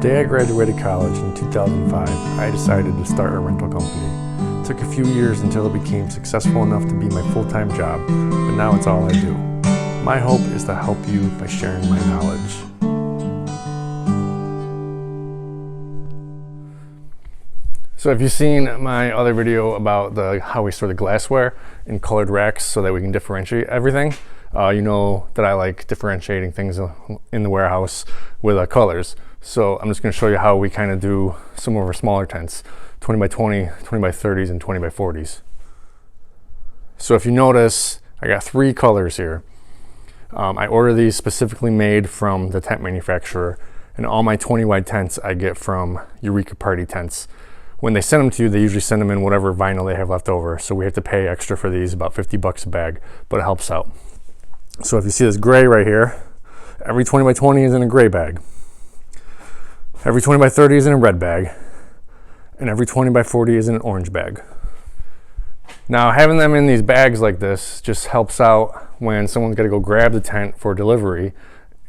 day I graduated college in 2005, I decided to start a rental company. It took a few years until it became successful enough to be my full-time job, but now it's all I do. My hope is to help you by sharing my knowledge. So if you've seen my other video about how we store the glassware in colored racks so that we can differentiate everything, you know that I like differentiating things in the warehouse with colors. So I'm just going to show you how we kind of do some of our smaller tents, 20 by 20, 20 by 30s, and 20 by 40s. So if you notice, I got 3 colors here. I order these specifically made from the tent manufacturer, and all my 20 wide tents I get from Eureka Party Tents. When they send them to you, they usually send them in whatever vinyl they have left over. So we have to pay extra for these, about 50 bucks a bag, but it helps out. So if you see this gray right here, every 20 by 20 is in a gray bag. Every 20 by 30 is in a red bag. And every 20 by 40 is in an orange bag. Now having them in these bags like this just helps out when someone's got to go grab the tent for delivery.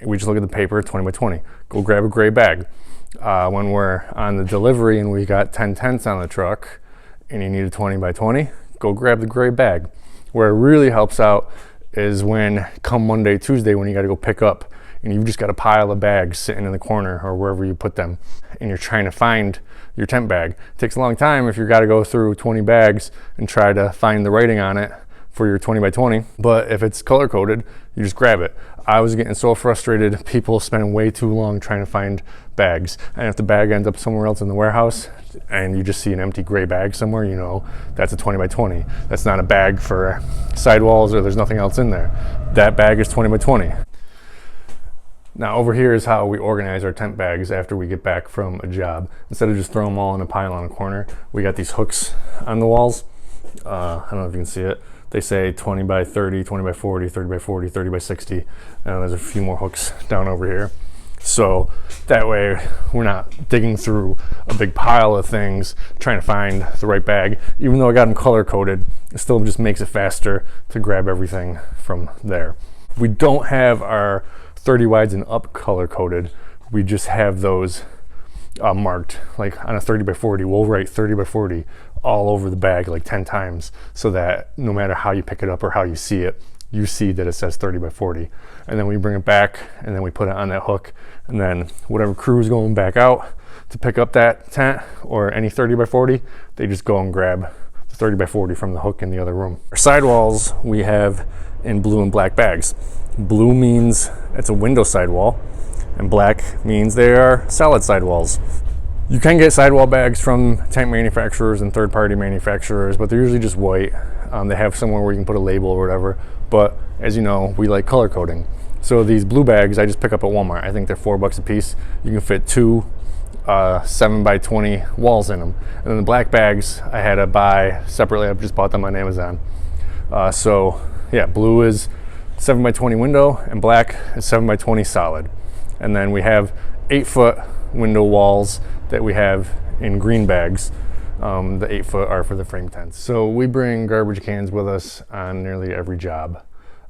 We just look at the paper, 20 by 20. Go grab a gray bag. When we're on the delivery and we got 10 tents on the truck and you need a 20 by 20, go grab the gray bag. Where it really helps out is when come Monday, Tuesday, when you got to go pick up and you've just got a pile of bags sitting in the corner or wherever you put them and you're trying to find your tent bag. It takes a long time if you've got to go through 20 bags and try to find the writing on it for your 20 by 20, but if it's color coded, you just grab it. I was getting so frustrated, people spending way too long trying to find bags, and if the bag ends up somewhere else in the warehouse and you just see an empty gray bag somewhere, you know that's a 20 by 20. That's not a bag for sidewalls or there's nothing else in there. That bag is 20 by 20. Now over here is how we organize our tent bags after we get back from a job. Instead of just throwing them all in a pile on a corner, we got these hooks on the walls. I don't know if you can see it. They say 20 by 30, 20 by 40, 30 by 40, 30 by 60. And there's a few more hooks down over here. So that way we're not digging through a big pile of things trying to find the right bag. Even though I got them color coded, it still just makes it faster to grab everything from there. We don't have our 30 wides and up color coded. We just have those marked. Like on a 30 by 40, we'll write 30 by 40 all over the bag like 10 times so that no matter how you pick it up or how you see it, you see that it says 30 by 40. And then we bring it back and then we put it on that hook, and then whatever crew is going back out to pick up that tent or any 30 by 40, they just go and grab the 30 by 40 from the hook in the other room. Our sidewalls we have in blue and black bags. Blue means it's a window sidewall, and black means they are solid sidewalls. You can get sidewall bags from tent manufacturers and third-party manufacturers, but they're usually just white. They have somewhere where you can put a label or whatever, but as you know, we like color coding. So these blue bags I just pick up at Walmart. I think they're $4 a piece. You can fit 2 7 by 20 walls in them. And then the black bags I had to buy separately. I just bought them on Amazon. So yeah, blue is 7 by 20 window and black is 7 by 20 solid. And then we have 8-foot window walls that we have in green bags. The 8-foot are for the frame tents. So we bring garbage cans with us on nearly every job.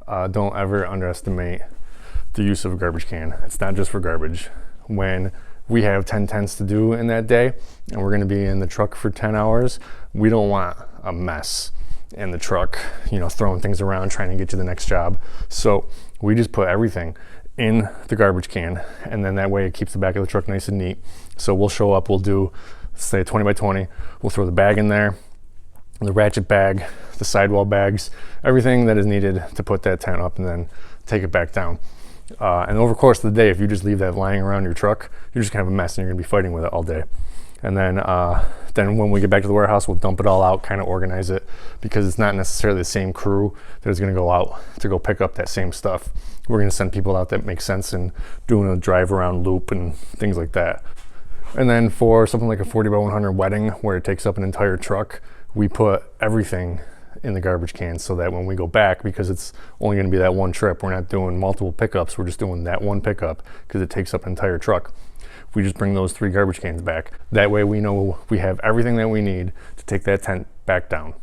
Don't ever underestimate the use of a garbage can. It's not just for garbage. When we have 10 tents to do in that day and we're going to be in the truck for 10 hours, we don't want a mess in the truck, you know, throwing things around trying to get to the next job. So we just put everything in the garbage can, and then that way it keeps the back of the truck nice and neat. So we'll show up, we'll do say 20 by 20, we'll throw the bag in there, the ratchet bag, the sidewall bags, everything that is needed to put that tent up, and then take it back down. And over the course of the day, if you just leave that lying around your truck, you're just gonna have a mess and you're gonna be fighting with it all day. And then when we get back to the warehouse, we'll dump it all out, kind of organize it, because it's not necessarily the same crew that is going to go out to go pick up that same stuff. We're going to send people out that make sense and doing a drive around loop and things like that. And then for something like a 40 by 100 wedding where it takes up an entire truck, we put everything in the garbage can so that when we go back, because it's only going to be that one trip, we're not doing multiple pickups, we're just doing that one pickup because it takes up an entire truck. We just bring those 3 garbage cans back. That way we know we have everything that we need to take that tent back down.